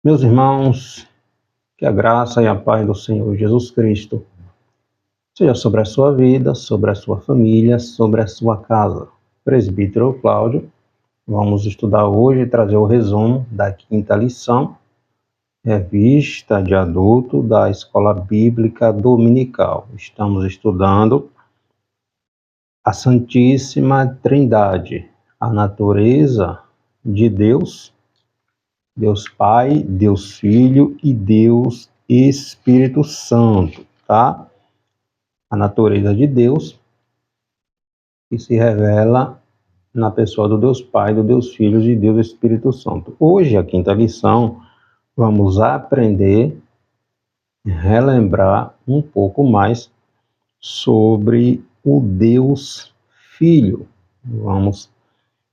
Meus irmãos, que a graça e a paz do Senhor Jesus Cristo seja sobre a sua vida, sobre a sua família, sobre a sua casa. Presbítero Cláudio, vamos estudar hoje e trazer o resumo da quinta lição, revista de adulto da Escola Bíblica Dominical. Estamos estudando a Santíssima Trindade, a natureza de Deus, Deus Pai, Deus Filho e Deus Espírito Santo, tá? A natureza de Deus que se revela na pessoa do Deus Pai, do Deus Filho e de Deus Espírito Santo. Hoje, a quinta lição, vamos aprender, relembrar um pouco mais sobre o Deus Filho. Vamos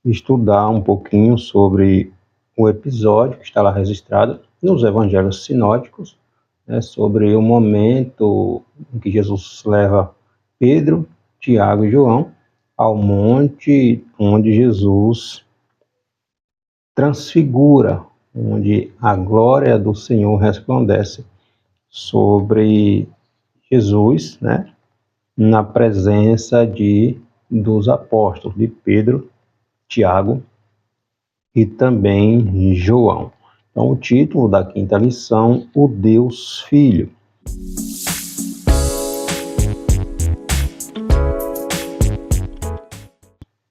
estudar um pouquinho sobre o episódio que está lá registrado nos evangelhos sinóticos, sobre o momento em que Jesus leva Pedro, Tiago e João ao monte onde Jesus transfigura, onde a glória do Senhor resplandece sobre Jesus, na presença dos apóstolos, de Pedro, Tiago e também João. Então, o título da quinta lição, o Deus Filho.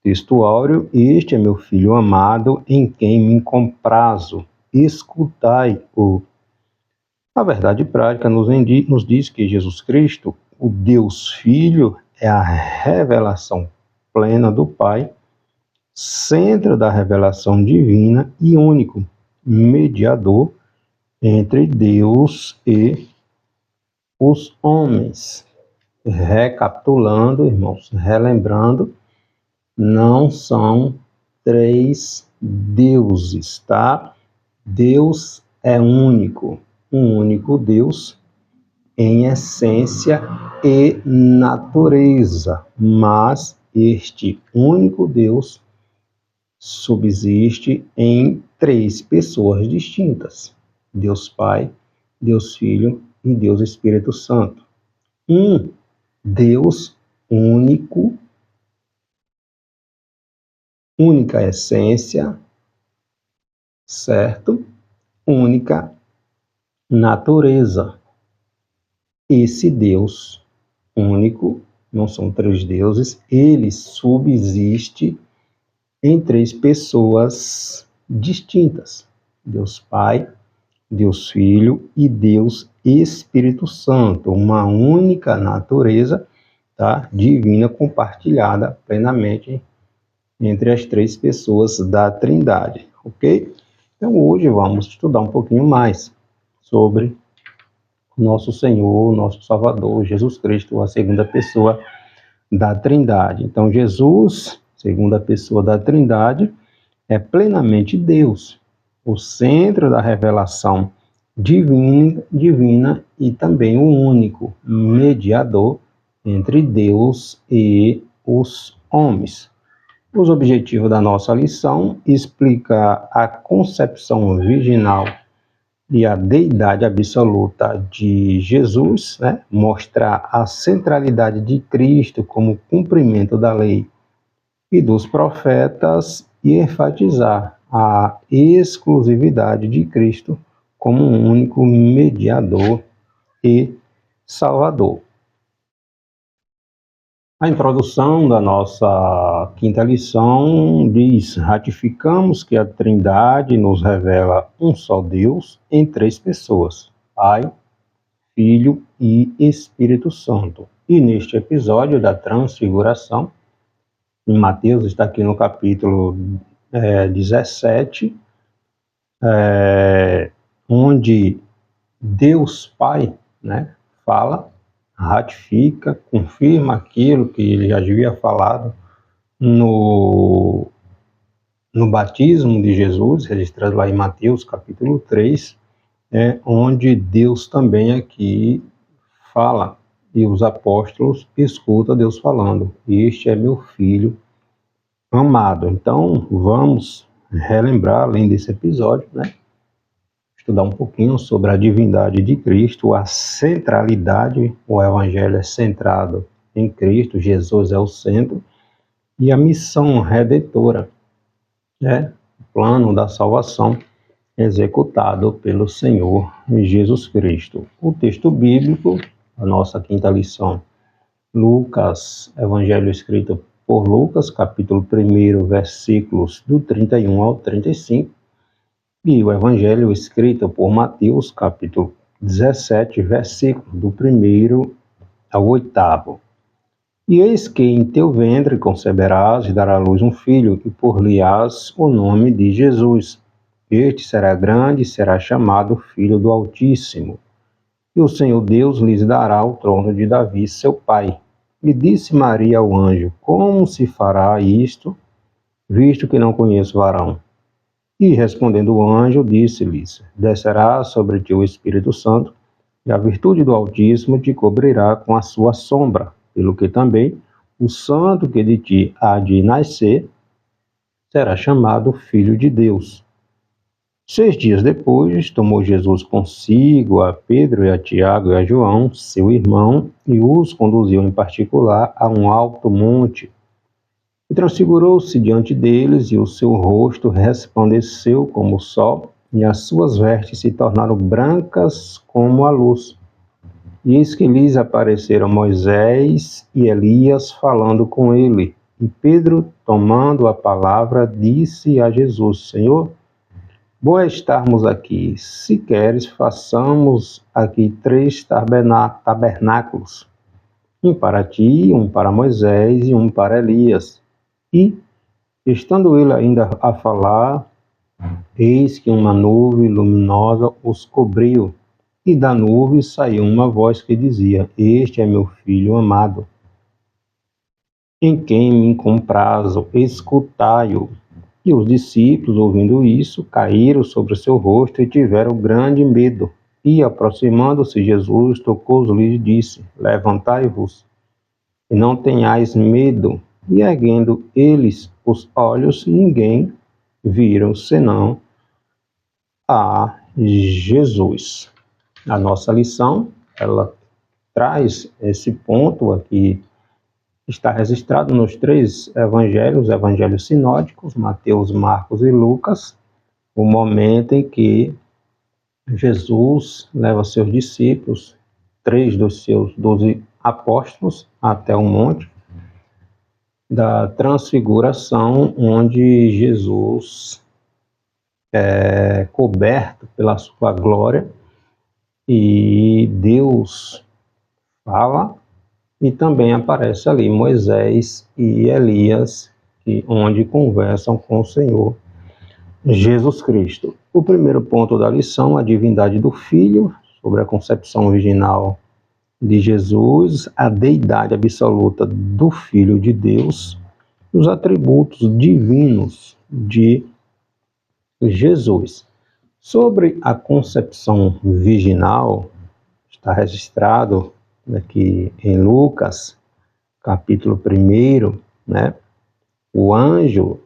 Texto áureo: este é meu filho amado, em quem me comprazo, escutai-o. A verdade prática nos diz que Jesus Cristo, o Deus Filho, é a revelação plena do Pai, centro da revelação divina e único mediador entre Deus e os homens. Recapitulando, irmãos, relembrando, não são três deuses, tá? Deus é único, um único Deus em essência e natureza, mas este único Deus subsiste em três pessoas distintas: Deus Pai, Deus Filho e Deus Espírito Santo. Um Deus único, única essência, certo? Única natureza. Esse Deus único, não são três deuses, ele subsiste em três pessoas distintas: Deus Pai, Deus Filho e Deus Espírito Santo, uma única natureza, tá? Divina, compartilhada plenamente entre as três pessoas da Trindade, ok? Então hoje vamos estudar um pouquinho mais sobre nosso Senhor, nosso Salvador, Jesus Cristo, a segunda pessoa da Trindade. Então Jesus, segunda pessoa da Trindade, é plenamente Deus, o centro da revelação divina e também o único mediador entre Deus e os homens. Os objetivos da nossa lição: explicar a concepção virginal e a deidade absoluta de Jesus, mostrar a centralidade de Cristo como cumprimento da lei e dos profetas e enfatizar a exclusividade de Cristo como um único mediador e salvador. A introdução da nossa quinta lição diz: ratificamos que a Trindade nos revela um só Deus em três pessoas: Pai, Filho e Espírito Santo. E neste episódio da Transfiguração, em Mateus, está aqui no capítulo 17, onde Deus Pai, fala, ratifica, confirma aquilo que ele já havia falado no batismo de Jesus, registrado lá em Mateus capítulo 3, onde Deus também aqui fala e os apóstolos escutam Deus falando: este é meu filho amado. Então vamos relembrar, além desse episódio, estudar um pouquinho sobre a divindade de Cristo, a centralidade, o Evangelho é centrado em Cristo, Jesus é o centro, e a missão redentora, né? O plano da salvação executado pelo Senhor Jesus Cristo. O texto bíblico, a nossa quinta lição, Lucas, Evangelho escrito por Lucas, capítulo 1, versículos do 31 ao 35, e o Evangelho escrito por Mateus, capítulo 17, versículos do 1 ao 8. E eis que em teu ventre conceberás e darás à luz um filho, e por-lhe-ás o nome de Jesus. Este será grande e será chamado Filho do Altíssimo. E o Senhor Deus lhes dará o trono de Davi, seu pai. E disse Maria ao anjo: Como se fará isto, visto que não conheço varão? E respondendo o anjo, disse-lhes: Descerá sobre ti o Espírito Santo, e a virtude do Altíssimo te cobrirá com a sua sombra, pelo que também o santo que de ti há de nascer será chamado Filho de Deus. 6 dias depois, tomou Jesus consigo a Pedro e a Tiago e a João, seu irmão, e os conduziu em particular a um alto monte. E transfigurou-se diante deles, e o seu rosto resplandeceu como o sol, e as suas vestes se tornaram brancas como a luz. E eis que lhes apareceram Moisés e Elias falando com ele. E Pedro, tomando a palavra, disse a Jesus: Senhor, bom é estarmos aqui. Se queres, façamos aqui 3 tabernáculos, um para ti, um para Moisés e um para Elias. E, estando ele ainda a falar, eis que uma nuvem luminosa os cobriu, e da nuvem saiu uma voz que dizia: Este é meu filho amado, em quem me comprazo, escutai-o. E os discípulos, ouvindo isso, caíram sobre o seu rosto e tiveram grande medo. E, aproximando-se Jesus, tocou-lhes e disse: Levantai-vos, e não tenhais medo. E erguendo eles os olhos, ninguém viram senão a Jesus. A nossa lição, ela traz esse ponto aqui, está registrado nos 3 evangelhos sinóticos, Mateus, Marcos e Lucas, o momento em que Jesus leva seus discípulos, 3 dos seus 12 apóstolos, até o monte da transfiguração, onde Jesus é coberto pela sua glória e Deus fala, e também aparece ali Moisés e Elias, onde conversam com o Senhor Jesus Cristo. O primeiro ponto da lição, a divindade do Filho, sobre a concepção original de Jesus, a deidade absoluta do Filho de Deus, os atributos divinos de Jesus. Sobre a concepção virginal, está registrado aqui em Lucas, capítulo 1, né? O anjo,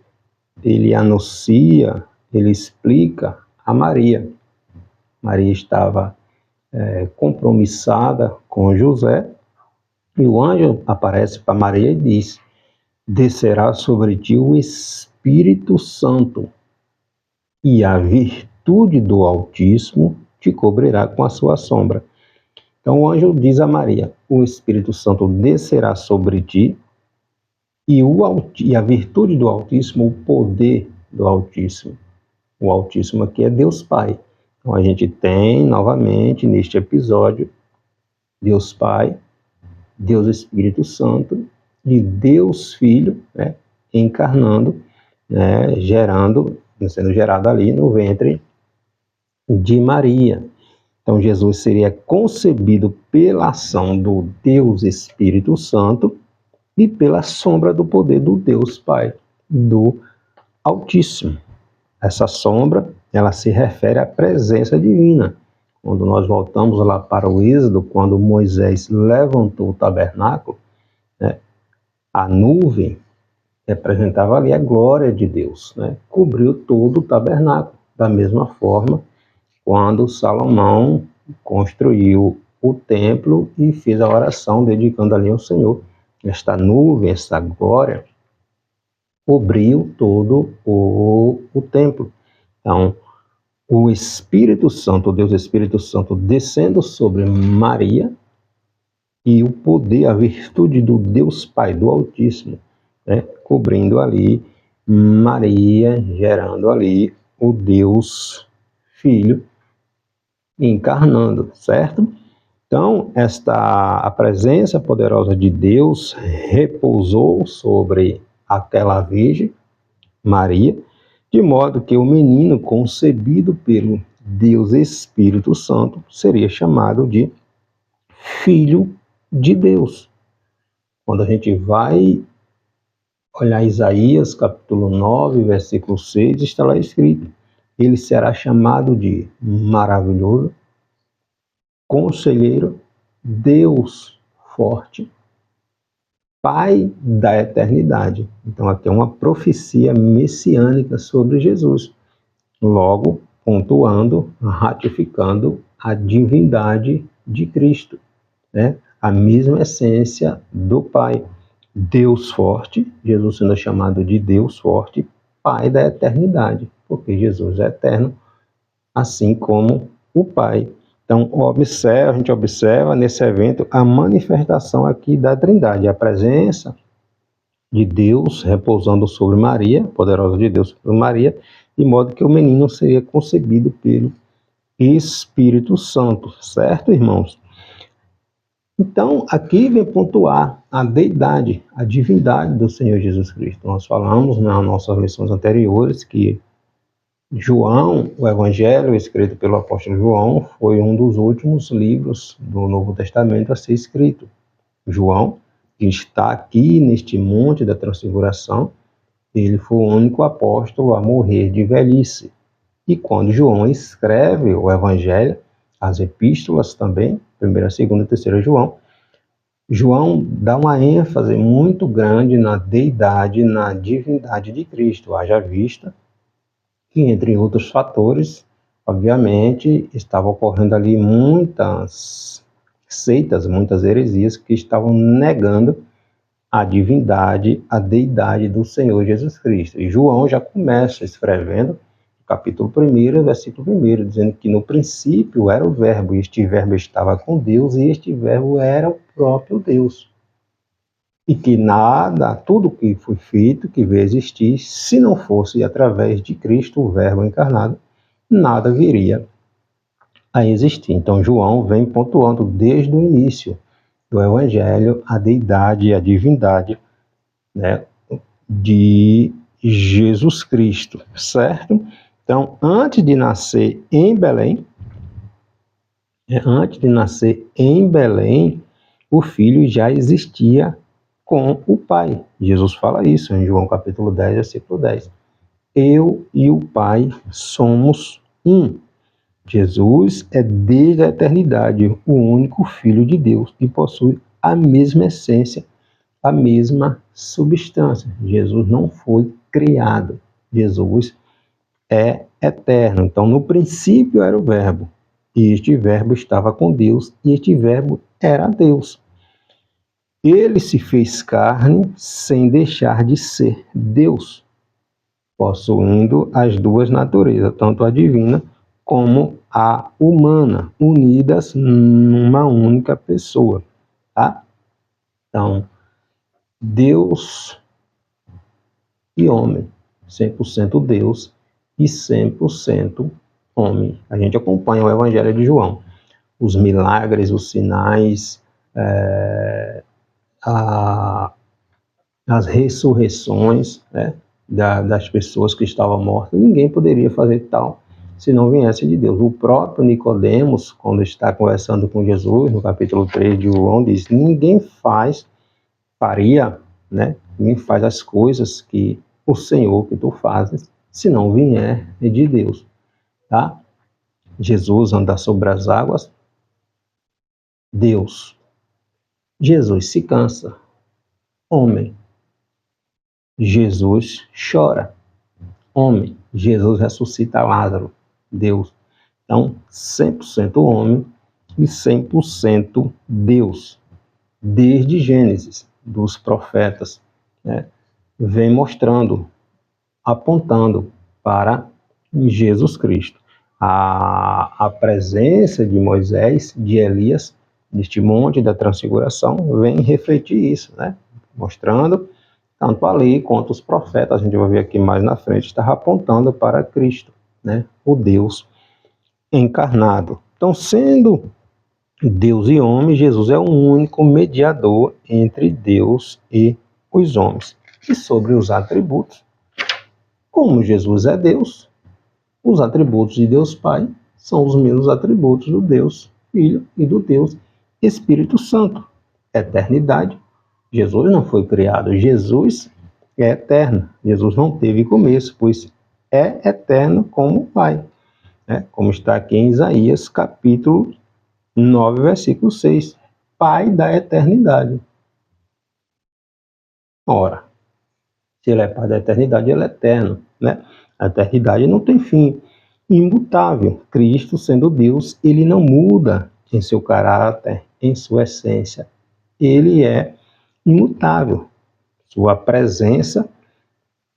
ele anuncia, ele explica a Maria. Maria estava compromissada com José, e o anjo aparece para Maria e diz: Descerá sobre ti o Espírito Santo, e a virtude do Altíssimo te cobrirá com a sua sombra. Então o anjo diz a Maria: o Espírito Santo descerá sobre ti, e a virtude do Altíssimo, o poder do Altíssimo. O Altíssimo aqui é Deus Pai. Então a gente tem, novamente, neste episódio, Deus Pai, Deus Espírito Santo e Deus Filho, né, encarnando, né, sendo gerado ali no ventre de Maria. Então Jesus seria concebido pela ação do Deus Espírito Santo e pela sombra do poder do Deus Pai, do Altíssimo. Essa sombra, ela se refere à presença divina. Quando nós voltamos lá para o Êxodo, quando Moisés levantou o tabernáculo, né, a nuvem representava ali a glória de Deus, né, cobriu todo o tabernáculo. Da mesma forma, quando Salomão construiu o templo e fez a oração dedicando ali ao Senhor. Esta nuvem, essa glória, cobriu todo o templo. Então, o Espírito Santo, o Deus Espírito Santo, descendo sobre Maria, e o poder, a virtude do Deus Pai, do Altíssimo, né, cobrindo ali Maria, gerando ali o Deus Filho, encarnando, certo? Então, a presença poderosa de Deus repousou sobre aquela Virgem, Maria, de modo que o menino concebido pelo Deus Espírito Santo seria chamado de Filho de Deus. Quando a gente vai olhar Isaías, capítulo 9, versículo 6, está lá escrito: ele será chamado de maravilhoso, conselheiro, Deus forte, Pai da eternidade. Então aqui é uma profecia messiânica sobre Jesus, logo pontuando, ratificando a divindade de Cristo, né? A mesma essência do Pai. Deus forte, Jesus sendo chamado de Deus forte, Pai da eternidade, porque Jesus é eterno, assim como o Pai. Então, a gente observa nesse evento a manifestação aqui da Trindade, a presença de Deus repousando sobre Maria, poderosa de Deus sobre Maria, de modo que o menino seria concebido pelo Espírito Santo, certo, irmãos? Então, aqui vem pontuar a deidade, a divindade do Senhor Jesus Cristo. Nós falamos nas nossas lições anteriores que João, o Evangelho escrito pelo apóstolo João, foi um dos últimos livros do Novo Testamento a ser escrito. João, que está aqui neste monte da Transfiguração, ele foi o único apóstolo a morrer de velhice. E quando João escreve o Evangelho, as epístolas também, 1ª, 2ª e 3ª João, João dá uma ênfase muito grande na deidade, na divindade de Cristo, haja vista que, entre outros fatores, obviamente, estava ocorrendo ali muitas seitas, muitas heresias que estavam negando a divindade, a deidade do Senhor Jesus Cristo. E João já começa escrevendo capítulo 1, versículo 1, dizendo que no princípio era o verbo, e este verbo estava com Deus, e este verbo era o próprio Deus. E que nada, tudo que foi feito, que veio existir, se não fosse através de Cristo, o verbo encarnado, nada viria a existir. Então João vem pontuando desde o início do Evangelho a deidade e a divindade, né, de Jesus Cristo, certo? Então, antes de nascer em Belém, o filho já existia com o Pai. Jesus fala isso em João capítulo 10, versículo 10. Eu e o Pai somos um. Jesus é desde a eternidade o único Filho de Deus e possui a mesma essência, a mesma substância. Jesus não foi criado. Jesus é eterno. Então, no princípio era o verbo, e este verbo estava com Deus, e este verbo era Deus. Ele se fez carne sem deixar de ser Deus, possuindo as duas naturezas, tanto a divina como a humana, unidas numa única pessoa, tá? Então, Deus e homem, 100% Deus e 100% homem. A gente acompanha o Evangelho de João, os milagres, os sinais, as ressurreições, né, das pessoas que estavam mortas. Ninguém poderia fazer tal se não viesse de Deus. O próprio Nicodemos, quando está conversando com Jesus, no capítulo 3 de João, diz: ninguém faria, né? Ninguém faz as coisas que o Senhor que tu fazes, se não vier de Deus, tá? Jesus anda sobre as águas, Deus. Jesus se cansa, homem. Jesus chora, homem. Jesus ressuscita Lázaro, Deus. Então, 100% homem e 100% Deus. Desde Gênesis, dos profetas, né, vem mostrando, apontando para Jesus Cristo. A presença de Moisés, de Elias, neste monte da transfiguração, vem refletir isso, né? Mostrando, tanto a lei quanto os profetas, a gente vai ver aqui mais na frente, está apontando para Cristo, né? O Deus encarnado. Então, sendo Deus e homem, Jesus é o único mediador entre Deus e os homens. E sobre os atributos, como Jesus é Deus, os atributos de Deus Pai são os mesmos atributos do Deus Filho e do Deus Espírito Santo. Eternidade. Jesus não foi criado, Jesus é eterno. Jesus não teve começo, pois é eterno como o Pai. Como está aqui em Isaías, capítulo 9, versículo 6. Pai da eternidade. Ora, se ele é Pai da eternidade, ele é eterno, né? A eternidade não tem fim. Imutável. Cristo, sendo Deus, ele não muda em seu caráter, em sua essência. Ele é imutável. Sua presença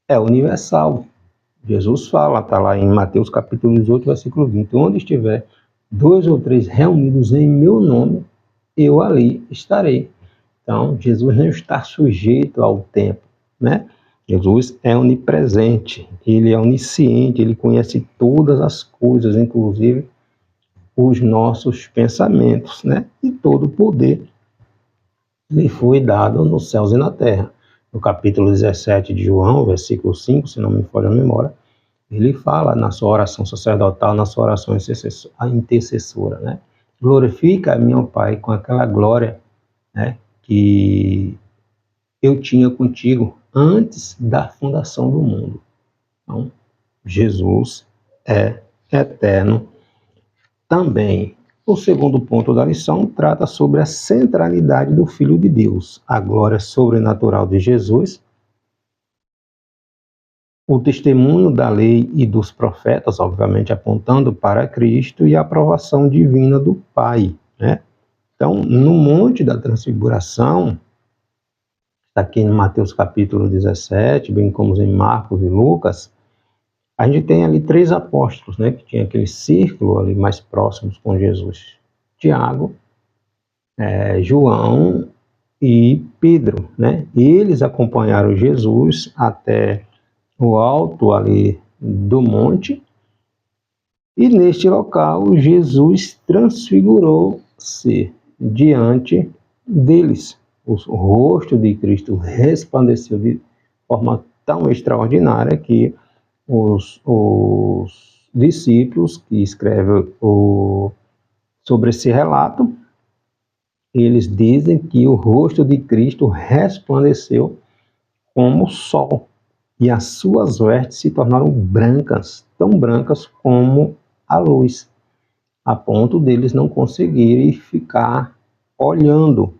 é universal. Jesus fala, está lá em Mateus capítulo 18, versículo 20, onde estiver 2 ou 3 reunidos em meu nome, eu ali estarei. Então, Jesus não está sujeito ao tempo, né? Jesus é onipresente, ele é onisciente, ele conhece todas as coisas, inclusive os nossos pensamentos, né? E todo o poder lhe foi dado nos céus e na terra. No capítulo 17 de João, versículo 5, se não me falha a memória, ele fala na sua oração sacerdotal, na sua oração intercessora, né? Glorifica a meu Pai com aquela glória, né, que eu tinha contigo antes da fundação do mundo. Então, Jesus é eterno também. O segundo ponto da lição trata sobre a centralidade do Filho de Deus, a glória sobrenatural de Jesus, o testemunho da lei e dos profetas, obviamente apontando para Cristo, e a aprovação divina do Pai, né? Então, no Monte da Transfiguração, está aqui em Mateus capítulo 17, bem como em Marcos e Lucas, a gente tem ali 3 apóstolos, né, que tinha aquele círculo ali mais próximos com Jesus. Tiago, João e Pedro, né? Eles acompanharam Jesus até o alto ali do monte, e neste local Jesus transfigurou-se diante deles. O rosto de Cristo resplandeceu de forma tão extraordinária que os discípulos que escrevem sobre esse relato, eles dizem que o rosto de Cristo resplandeceu como o sol, e as suas vestes se tornaram brancas, tão brancas como a luz, a ponto deles não conseguirem ficar olhando.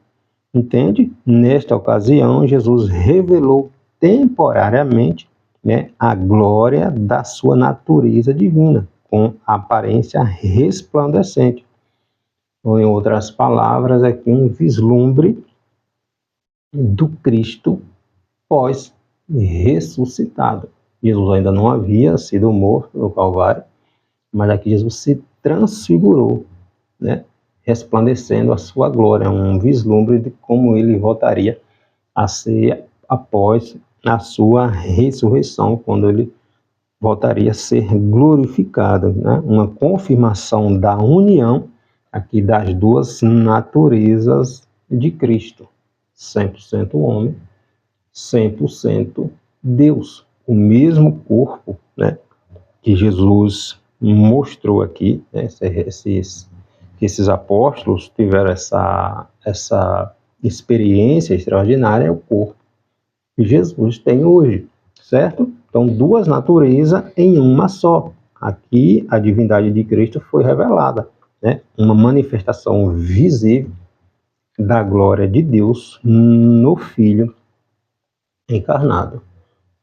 Entende? Nesta ocasião, Jesus revelou temporariamente, né, a glória da sua natureza divina, com aparência resplandecente. Ou, em outras palavras, aqui um vislumbre do Cristo pós-ressuscitado. Jesus ainda não havia sido morto no Calvário, mas aqui Jesus se transfigurou, né, resplandecendo a sua glória, um vislumbre de como ele voltaria a ser após a sua ressurreição, quando ele voltaria a ser glorificado, né? Uma confirmação da união aqui das duas naturezas de Cristo, 100% homem, 100% Deus, o mesmo corpo, né, que Jesus mostrou aqui, né, esses apóstolos tiveram essa experiência extraordinária, é o corpo que Jesus tem hoje, certo? Então, 2 naturezas em uma só. Aqui, a divindade de Cristo foi revelada, né? Uma manifestação visível da glória de Deus no Filho encarnado,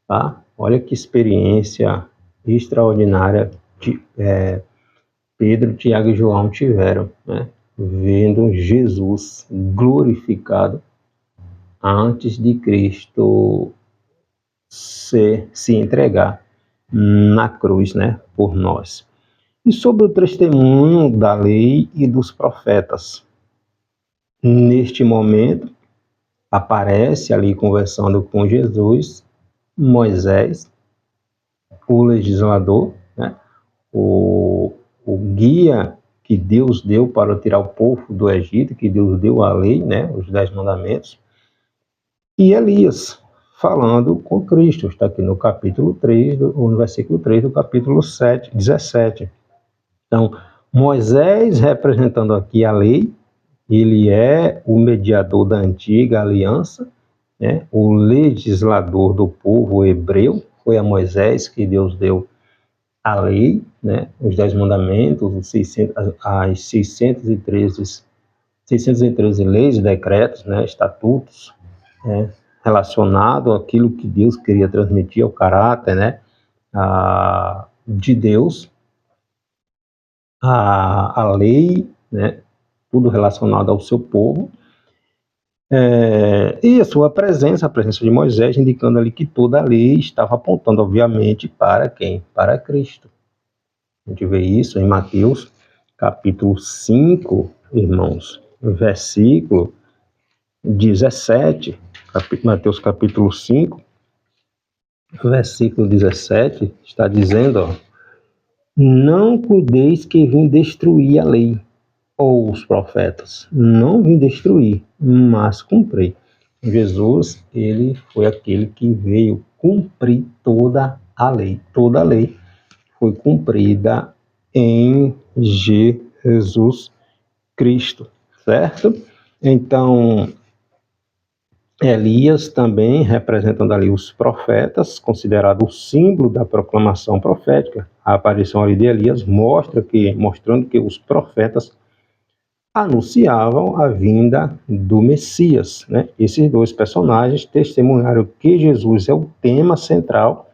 tá? Olha que experiência extraordinária Pedro, Tiago e João tiveram, né, vendo Jesus glorificado antes de Cristo se entregar na cruz, né, por nós. E sobre o testemunho da lei e dos profetas. Neste momento, aparece ali conversando com Jesus, Moisés, o legislador, né, o guia que Deus deu para tirar o povo do Egito, que Deus deu a lei, né, os 10 mandamentos, e Elias, falando com Cristo, está aqui no capítulo 3, ou no versículo 3 do capítulo 17. Então, Moisés representando aqui a lei, ele é o mediador da antiga aliança, né? O legislador do povo hebreu, foi a Moisés que Deus deu a lei, né? Os 10 mandamentos, as 613 leis, decretos, né? Estatutos, né? Relacionado àquilo que Deus queria transmitir, ao caráter, né? De Deus, a lei, né? Tudo relacionado ao seu povo. E a sua presença, a presença de Moisés, indicando ali que toda a lei estava apontando, obviamente, para quem? Para Cristo. A gente vê isso em Mateus, capítulo 5, irmãos, versículo 17. Mateus, capítulo 5, versículo 17, está dizendo, ó, não cuideis que vim destruir a lei ou os profetas. Não vim destruir, mas cumprir. Jesus, ele foi aquele que veio cumprir toda a lei. Toda a lei foi cumprida em Jesus Cristo, certo? Então, Elias também representando ali os profetas, considerado o símbolo da proclamação profética. A aparição ali de Elias mostrando que os profetas anunciavam a vinda do Messias, né? Esses dois personagens testemunharam que Jesus é o tema central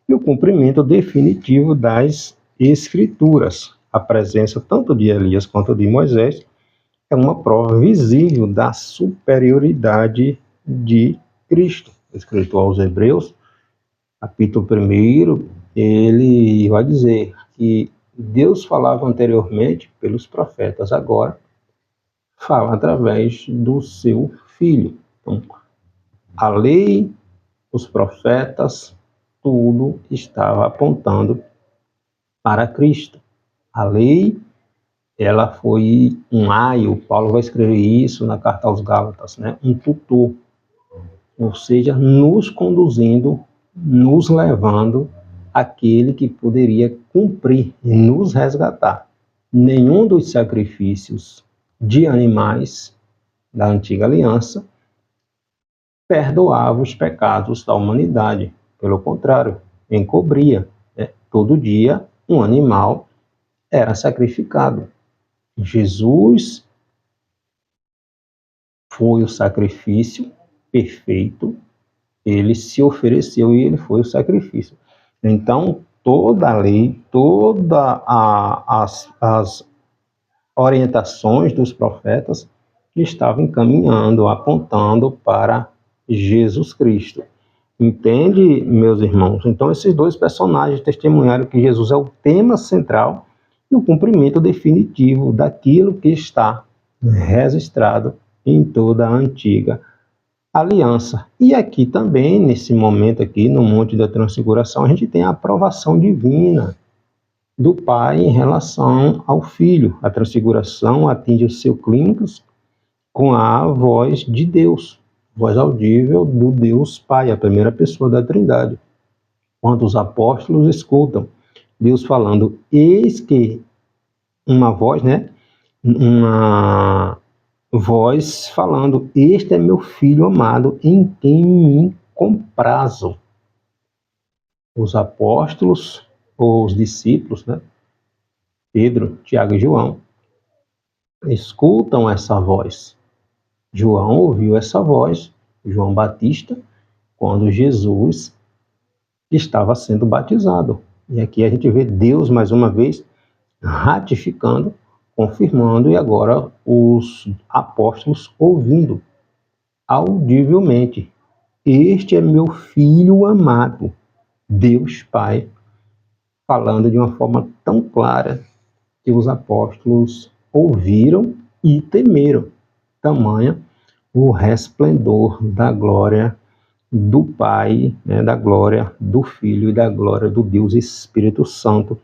e o cumprimento definitivo das Escrituras. A presença tanto de Elias quanto de Moisés é uma prova visível da superioridade de Cristo. Escrito aos Hebreus, capítulo 1, ele vai dizer que Deus falava anteriormente pelos profetas, agora fala através do seu Filho. Então, a lei, os profetas, tudo estava apontando para Cristo. A lei, ela foi um aio, Paulo vai escrever isso na carta aos Gálatas, né? Um tutor, ou seja, nos conduzindo, nos levando àquele que poderia cumprir e nos resgatar. Nenhum dos sacrifícios de animais da antiga aliança perdoava os pecados da humanidade. Pelo contrário, encobria, né? Todo dia um animal era sacrificado. Jesus foi o sacrifício perfeito, ele se ofereceu e ele foi o sacrifício. Então, toda a lei, todas as orientações dos profetas estavam encaminhando, apontando para Jesus Cristo. Entende, meus irmãos? Então, esses dois personagens testemunharam que Jesus é o tema central e o cumprimento definitivo daquilo que está registrado em toda a antiga aliança. E aqui também, nesse momento aqui, no Monte da Transfiguração, a gente tem a aprovação divina do Pai em relação ao Filho. A transfiguração atinge o seu clímax com a voz de Deus, voz audível do Deus Pai, a primeira pessoa da Trindade. Quando os apóstolos escutam Deus falando, eis que uma voz, né? Uma voz falando, este é meu filho amado, em quem me comprazo. Os apóstolos, ou os discípulos, né? Pedro, Tiago e João, escutam essa voz. João ouviu essa voz, João Batista, quando Jesus estava sendo batizado. E aqui a gente vê Deus, mais uma vez, ratificando, confirmando, e agora os apóstolos ouvindo audivelmente: este é meu filho amado. Deus Pai falando de uma forma tão clara que os apóstolos ouviram e temeram. Tamanha o resplendor da glória do Pai, né, da glória do Filho e da glória do Deus Espírito Santo,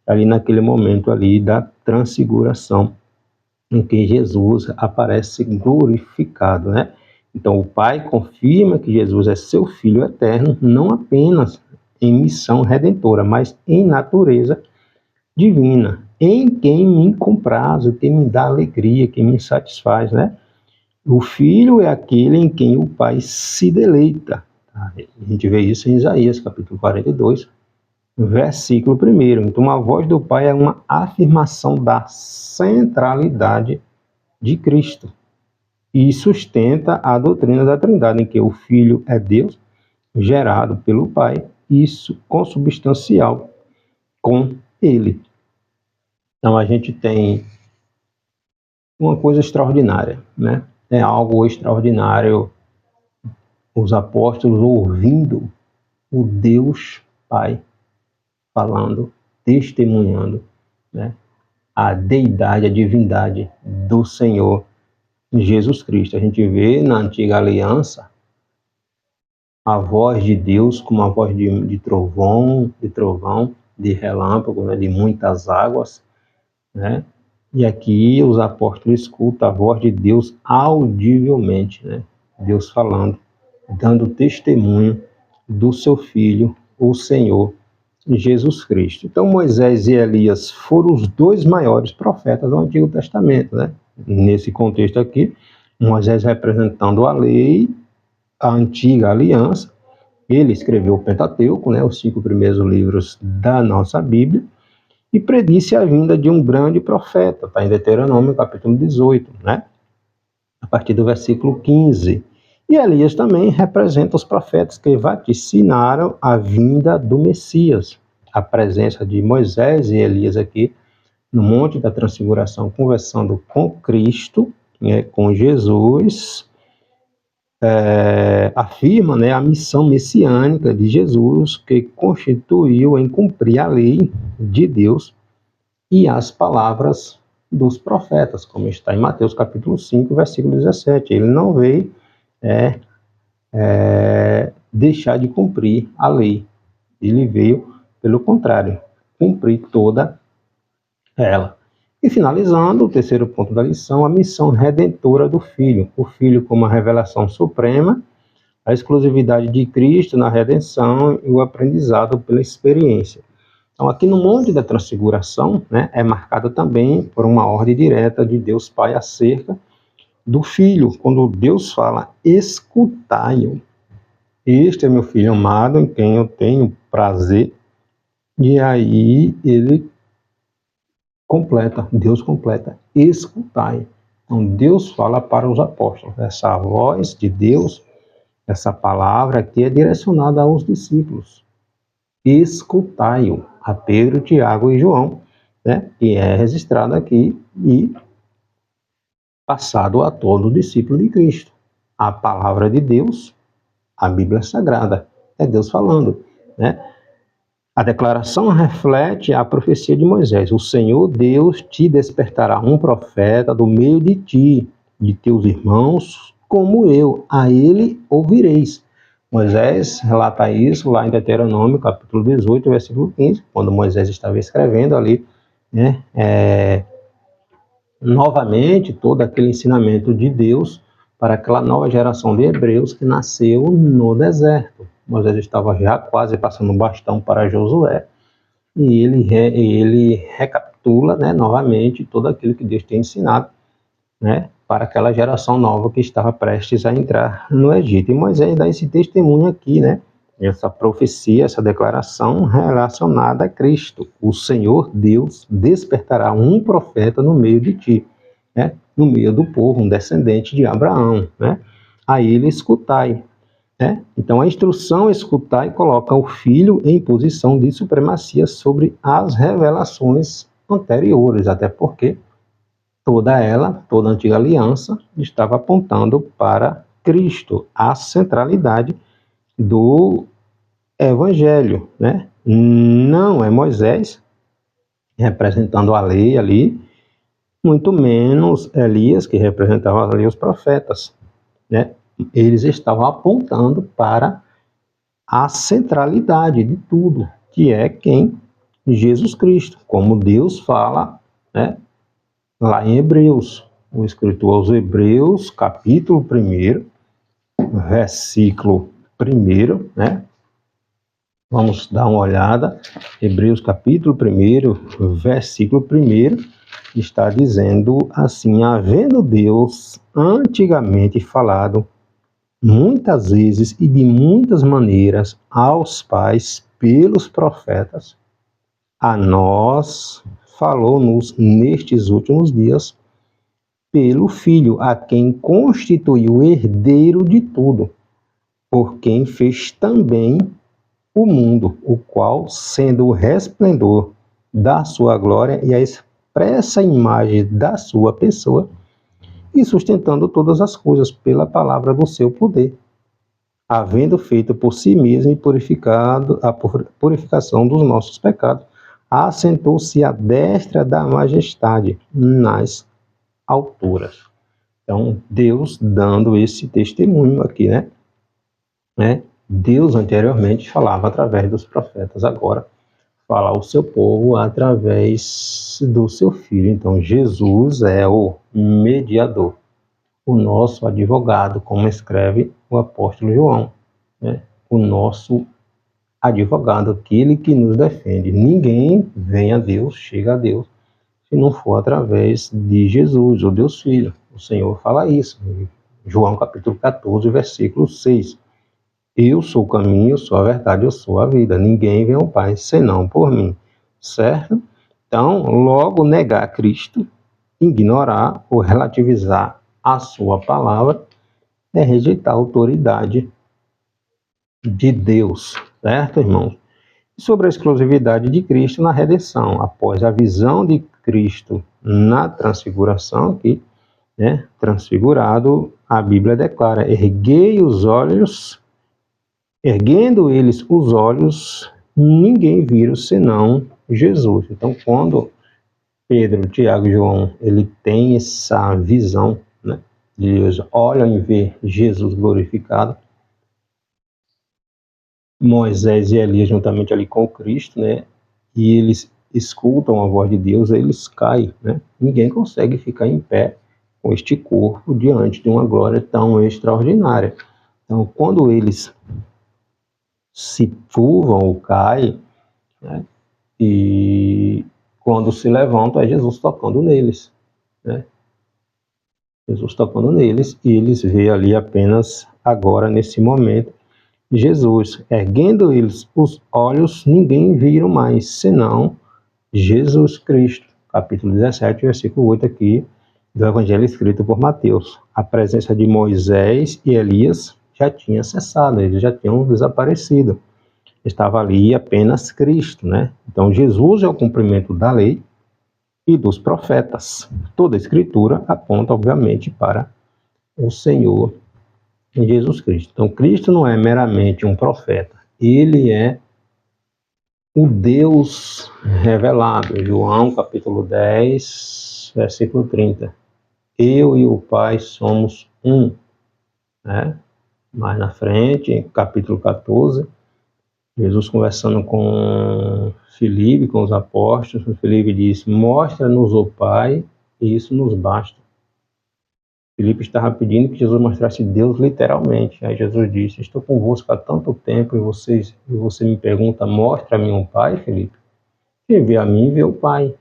ali naquele momento ali da transfiguração, em que Jesus aparece glorificado, né? Então o Pai confirma que Jesus é seu Filho eterno, não apenas em missão redentora, mas em natureza divina, em quem me comprazo, quem me dá alegria, quem me satisfaz, né? O Filho é aquele em quem o Pai se deleita. A gente vê isso em Isaías, capítulo 42, versículo 1. Então, a voz do Pai é uma afirmação da centralidade de Cristo e sustenta a doutrina da Trindade, em que o Filho é Deus, gerado pelo Pai, isso consubstancial com Ele. Então, a gente tem uma coisa extraordinária, né? É algo extraordinário os apóstolos ouvindo o Deus Pai falando, testemunhando, né, a deidade, a divindade do Senhor Jesus Cristo. A gente vê na antiga aliança a voz de Deus como a voz de trovão, de relâmpago, né, de muitas águas, né? E aqui os apóstolos escutam a voz de Deus audivelmente, né? Deus falando, dando testemunho do seu Filho, o Senhor Jesus Cristo. Então, Moisés e Elias foram os dois maiores profetas do Antigo Testamento, né? Nesse contexto aqui, Moisés representando a lei, a antiga aliança, ele escreveu o Pentateuco, né? Os 5 primeiros livros da nossa Bíblia, e predisse a vinda de um grande profeta, está em Deuteronômio, capítulo 18, né? A partir do versículo 15. E Elias também representa os profetas que vaticinaram a vinda do Messias. A presença de Moisés e Elias aqui no Monte da Transfiguração, conversando com Cristo, né, com Jesus, afirma, né, a missão messiânica de Jesus, que constituiu em cumprir a lei de Deus e as palavras dos profetas, como está em Mateus capítulo 5, versículo 17. Ele não veio deixar de cumprir a lei. Ele veio, pelo contrário, cumprir toda ela. E finalizando, o terceiro ponto da lição, a missão redentora do Filho. O Filho como a revelação suprema, a exclusividade de Cristo na redenção e o aprendizado pela experiência. Então, aqui no Monte da Transfiguração, né, é marcado também por uma ordem direta de Deus Pai acerca do Filho, quando Deus fala: escutai-o. Este é meu Filho amado, em quem eu tenho prazer. E aí ele completa, Deus completa: escutai. Então Deus fala para os apóstolos. Essa voz de Deus, essa palavra aqui é direcionada aos discípulos. Escutai-o, a Pedro, Tiago e João, né, que é registrado aqui e passado a todo discípulo de Cristo. A palavra de Deus, a Bíblia Sagrada, é Deus falando, né? A declaração reflete a profecia de Moisés: o Senhor Deus te despertará um profeta do meio de ti, de teus irmãos, como eu, a ele ouvireis. Moisés relata isso lá em Deuteronômio, capítulo 18, versículo 15, quando Moisés estava escrevendo ali, né, novamente todo aquele ensinamento de Deus para aquela nova geração de hebreus que nasceu no deserto. Moisés estava já quase passando o bastão para Josué, e ele recapitula, né, novamente todo aquilo que Deus tem ensinado, né, para aquela geração nova que estava prestes a entrar no Egito. E Moisés dá esse testemunho aqui, né, essa profecia, essa declaração relacionada a Cristo. O Senhor Deus despertará um profeta no meio de ti, né, no meio do povo, um descendente de Abraão, né, a ele escutai. Então a instrução escutai coloca o Filho em posição de supremacia sobre as revelações anteriores, até porque toda a antiga aliança estava apontando para Cristo, a centralidade do Evangelho, né? Não é Moisés representando a lei ali, muito menos Elias, que representava ali os profetas, né? Eles estavam apontando para a centralidade de tudo, que é quem? Jesus Cristo, como Deus fala, né? Lá em Hebreus, o escritor aos Hebreus, capítulo 1, versículo 1, né? Vamos dar uma olhada. Hebreus capítulo 1, versículo 1, está dizendo assim: havendo Deus antigamente falado muitas vezes e de muitas maneiras aos pais pelos profetas, a nós falou-nos nestes últimos dias pelo Filho, a quem constituiu herdeiro de tudo, por quem fez também o mundo, o qual, sendo o resplendor da sua glória e a expressa imagem da sua pessoa, e sustentando todas as coisas pela palavra do seu poder, havendo feito por si mesmo e purificado a purificação dos nossos pecados, assentou-se à destra da majestade nas alturas. Então, Deus dando esse testemunho aqui, né? Deus anteriormente falava através dos profetas, agora fala ao seu povo através do seu Filho. Então, Jesus é o mediador, o nosso advogado, como escreve o apóstolo João, né? O nosso advogado, aquele que nos defende. Ninguém vem a Deus, chega a Deus, se não for através de Jesus, o Deus Filho. O Senhor fala isso, em João capítulo 14, versículo 6. Eu sou o caminho, eu sou a verdade, eu sou a vida. Ninguém vem ao Pai senão por mim, certo? Então, logo negar Cristo, ignorar ou relativizar a sua palavra é rejeitar a autoridade de Deus, certo, irmãos? Sobre a exclusividade de Cristo na redenção, após a visão de Cristo na transfiguração, aqui, né, transfigurado, a Bíblia declara: erguendo eles os olhos, ninguém viram senão Jesus. Então, quando Pedro, Tiago e João, ele tem essa visão, né, de Deus, olham e vê Jesus glorificado, Moisés e Elias juntamente ali com Cristo, né? E eles escutam a voz de Deus, eles caem, né? Ninguém consegue ficar em pé com este corpo diante de uma glória tão extraordinária. Então, quando eles se curvam ou caem, né? E quando se levantam, é Jesus tocando neles, né? Jesus tocando neles, e eles veem ali apenas agora, nesse momento, Jesus, erguendo eles os olhos, ninguém viram mais, senão Jesus Cristo. Capítulo 17, versículo 8 aqui, do Evangelho escrito por Mateus. A presença de Moisés e Elias já tinha cessado, eles já tinham desaparecido. Estava ali apenas Cristo, né? Então, Jesus é o cumprimento da lei e dos profetas. Toda a Escritura aponta, obviamente, para o Senhor em Jesus Cristo. Então, Cristo não é meramente um profeta, ele é o Deus revelado. João capítulo 10, versículo 30. Eu e o Pai somos um, né? Mais na frente, capítulo 14, Jesus conversando com Filipe, com os apóstolos, Filipe disse: mostra-nos o Pai, e isso nos basta. Filipe estava pedindo que Jesus mostrasse Deus literalmente. Aí Jesus disse: estou convosco há tanto tempo e você me pergunta: mostra-me um Pai, Filipe? Quem vê a mim, vê o Pai.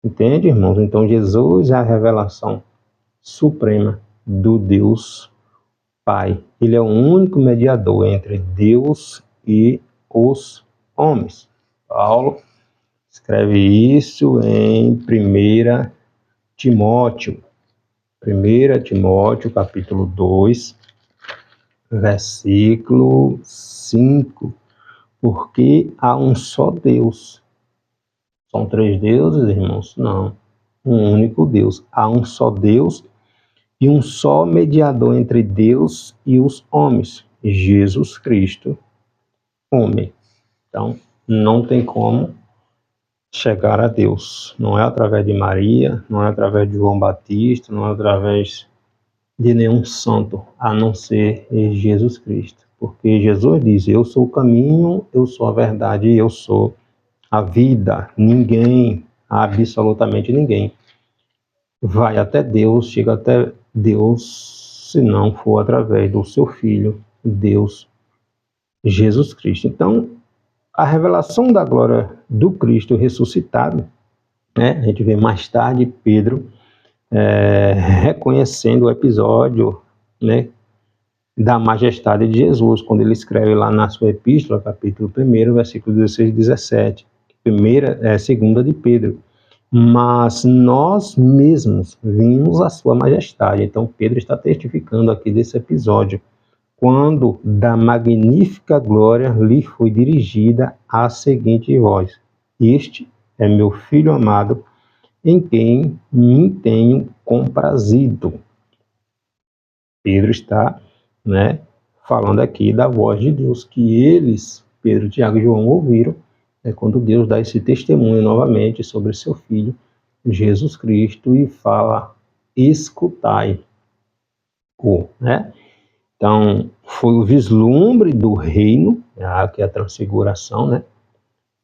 Entende, irmãos? Então Jesus é a revelação suprema do Deus Pai. Ele é o único mediador entre Deus e os homens. Paulo escreve isso em 1 Timóteo. 1 Timóteo, capítulo 2, versículo 5. Porque há um só Deus, São três deuses, irmãos? Não. Um único Deus. Há um só Deus e um só mediador entre Deus e os homens, Jesus Cristo, homem. Então, não tem como chegar a Deus. Não é através de Maria, não é através de João Batista, não é através de nenhum santo, a não ser Jesus Cristo. Porque Jesus diz, eu sou o caminho, eu sou a verdade, eu sou a vida. Ninguém, absolutamente ninguém, vai até Deus, chega até Deus, se não for através do seu Filho, Deus, Jesus Cristo. Então, a revelação da glória do Cristo ressuscitado, né? A gente vê mais tarde Pedro reconhecendo o episódio, né, da majestade de Jesus, quando ele escreve lá na sua epístola, capítulo 1, versículo 16 e 17, segunda de Pedro. Mas nós mesmos vimos a sua majestade. Então Pedro está testificando aqui desse episódio, quando da magnífica glória lhe foi dirigida a seguinte voz: este é meu filho amado, em quem me tenho comprazido. Pedro está, né, falando aqui da voz de Deus, que eles, Pedro, Tiago e João, ouviram, quando Deus dá esse testemunho novamente sobre seu Filho, Jesus Cristo, e fala, escutai-o, né? Então, foi o vislumbre do reino, que é a transfiguração, né?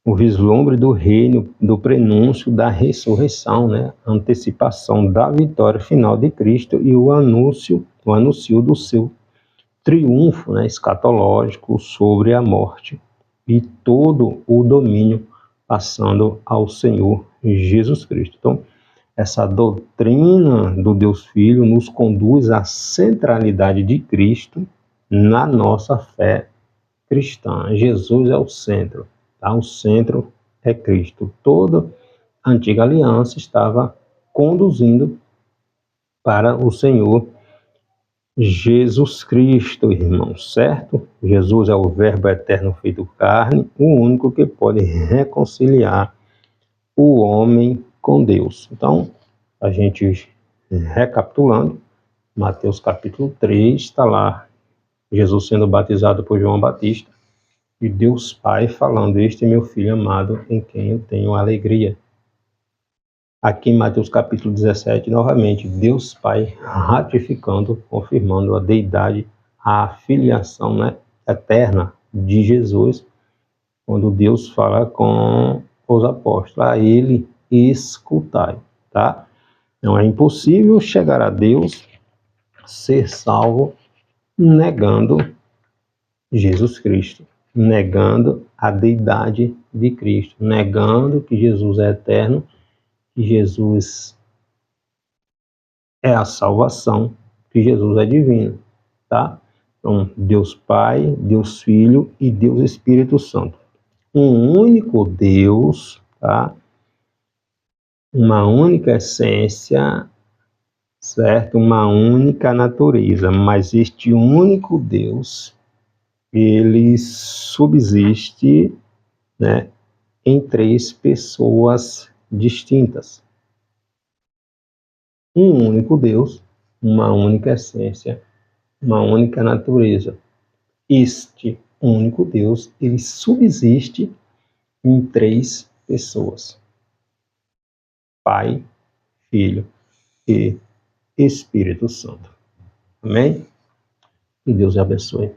O vislumbre do reino, do prenúncio da ressurreição, né? A antecipação da vitória final de Cristo e o anúncio do seu triunfo, né, escatológico sobre a morte e todo o domínio passando ao Senhor Jesus Cristo. Então, essa doutrina do Deus Filho nos conduz à centralidade de Cristo na nossa fé cristã. Jesus é o centro, tá? O centro é Cristo. Toda a antiga aliança estava conduzindo para o Senhor Jesus Cristo, irmãos, certo? Jesus é o Verbo eterno feito carne, o único que pode reconciliar o homem com Deus. Então, a gente recapitulando, Mateus capítulo 3, está lá Jesus sendo batizado por João Batista e Deus Pai falando, este é meu Filho amado em quem eu tenho alegria. Aqui em Mateus capítulo 17, novamente, Deus Pai ratificando, confirmando a deidade, a filiação, né, eterna de Jesus, quando Deus fala com os apóstolos, a ele escutai, tá? Não é impossível chegar a Deus, ser salvo, negando Jesus Cristo, negando a deidade de Cristo, negando que Jesus é eterno, que Jesus é a salvação, que Jesus é divino, tá? Então, Deus Pai, Deus Filho e Deus Espírito Santo. Um único Deus, tá? Uma única essência, certo? Uma única natureza, mas este único Deus, ele subsiste, né, em três pessoas distintas. Um único Deus, uma única essência, uma única natureza. Este único Deus, ele subsiste em três pessoas: Pai, Filho e Espírito Santo. Amém? Que Deus abençoe.